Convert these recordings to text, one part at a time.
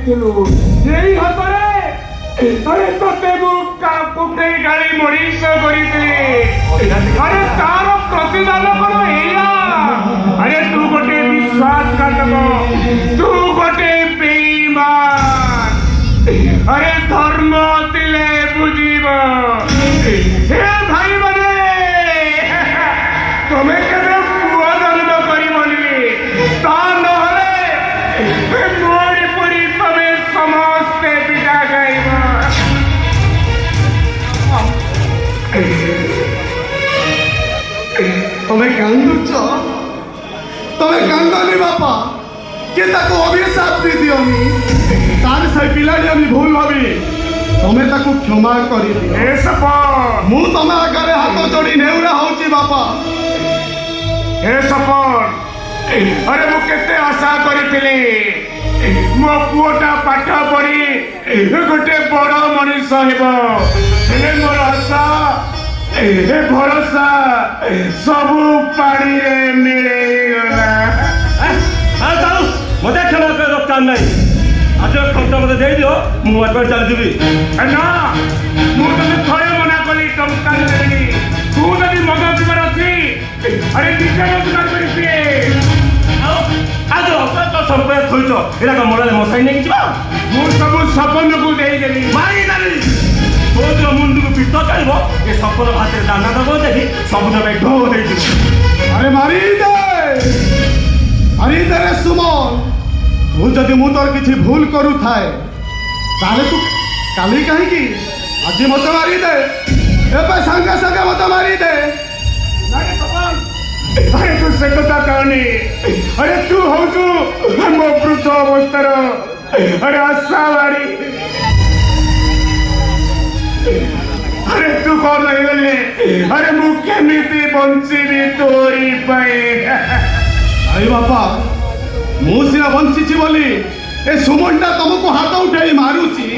यही हतरे अरे तोते कुटे गाड़ी मरीस अरे तार प्रतिदान कर अरे तू गोटे विश्वासघातक तू गोटे बेईमान अरे धर्म तिले बुझीब हे भाई बने तुम्हें केबे पुआ जन्म करिबनी ता नहले मोरी परी तमे समस्ते पिटा गाइब तुम्हें कांदुच तुम्हें कांदनी बापा के ताको अभिशाप दी दियोनी तार से पिलाड़ी आम भूल भावी तुम्हें ताको क्षमा करी मु तुम आगे हाथ जोड़ी नेउरा होची बापा हे सपन अरे मु केते आशा करी मो पुओटा पाठ पढ़ी गोटे बड़ मनीष हेबे मोर आशा ए भरोसा सबू पानी रे मिले गला मत क्षमा कर दरकार नहीं आज खर्च मत दे दियो मु आगे चल जीवी ना मु तुम थोड़े मना कली टंका देनी तू जदि मग पिबार अछि अरे निजे रोजगार करी पिए आज तो सब पे थोइचो एला का मोडले मसाई नहीं किबा मु सब सपन को देई देली मारी दाली तो मुंड को पिट चलबो ए सपन हाथ रे दाना दबो देखि सब ने ढो दे दिबो अरे मारी दे रे सुमन तू जदि मु तोर किछि भूल करू थाए ताले तू काली कहीं की आज मत मारी दे ए संगे संगे मत मारी दे अरे तू से कथा कहनी अरे तू हो तू मो वृद्ध अवस्थार अरे आशावाड़ी अरे तू कौन नहीं गले अरे मु केमिति बंचिबी तोरी पाए अरे बापा मु सिना बंचिची बोली ए सुमनटा तुमको हाथ उठाई मारुची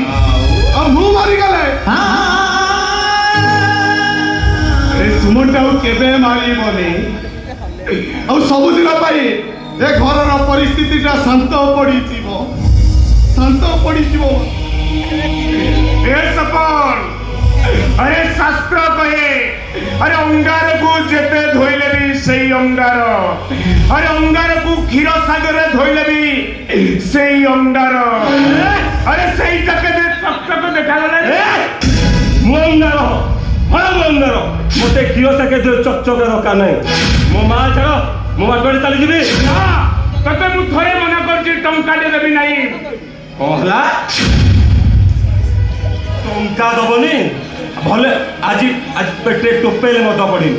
और मु मारी गले ए सुमनटा केबे मारी बोली और सब दिन पाई ए घर परिस्थिति शांत पड़ी ए सपन अरे शास्त्र कहे अरे अंगार को जेते धोइले भी सही अंगार अरे अंगार को क्षीर सागर धोइले भी सही अंगार अरे सही जके दे चकचक देखा गले मु अंगार अंगार मते क्षीर सागर दे चकचक रखा नहीं मो मां छाड़ मो आगे चली जीवी तते मु थरे मना करछि टंका दे देबी नहीं कहला टंका दबनी भले आज आज पेटे टोपेले मद पड़ी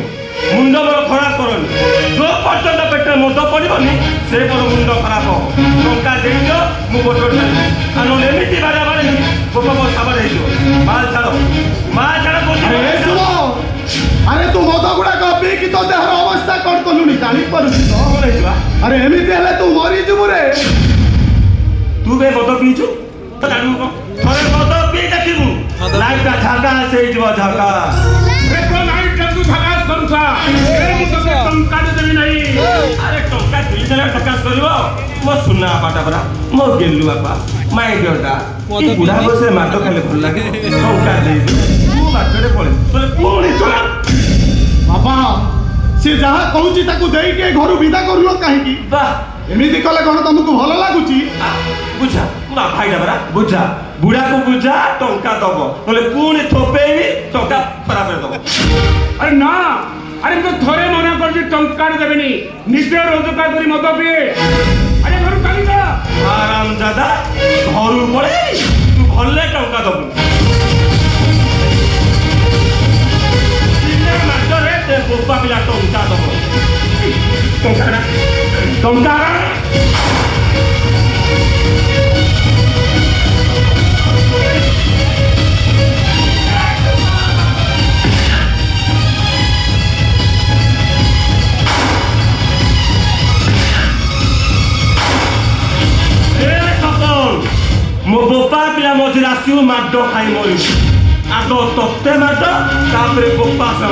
मुंड बड़ खराब करनी जो पर्यटन पेटे मद पड़ोनी से बड़ मुंड खराब टंका दे दियो मु बोतल आनो एमती बारा बारे गोप साबर हो माल छाड़ अरे तू मद गुड़ा पी कि तो देहर अवस्था कर कलुनी जानी पारुछ अरे एमती हेले तू मरी जीवु रे तू बे मद पीछु जानू थरे मद पी देखिबु लाइट का झाका से जीव झाका देखो लाइट जब तू झाका संसा ए मु तो टंका दे देबी नहीं अरे टंका दिलसे प्रकाश करिवो मो सुना पाटा परा मो गेलु बापा माई बेटा ई बुढ़ा बसे माटो खाली भल लागे टंका दे तू बाटरे पळे तोरे कोणी चला बाबा से जहा कहूची ताकू देई के घर विदा करलो काहे की वाह एमिति कले कोन तुमको भल लागुची बुझा मा भाईटा परा बुझा बुढ़ा को बुझा टंका दबो बोले पुणी थोपेई टंका खराब कर दबो अरे ना अरे तो थोड़े मना कर टंका देबेनी निजे रोजगार करी मत पिए अरे घर चली जा आराम दादा घर पड़े तू भले टंका दबु ते बोपा पिला टंका दबो टंका मो बोपा पिला मझे आसू माड खाई मरी आग तत्ते माड बोपा से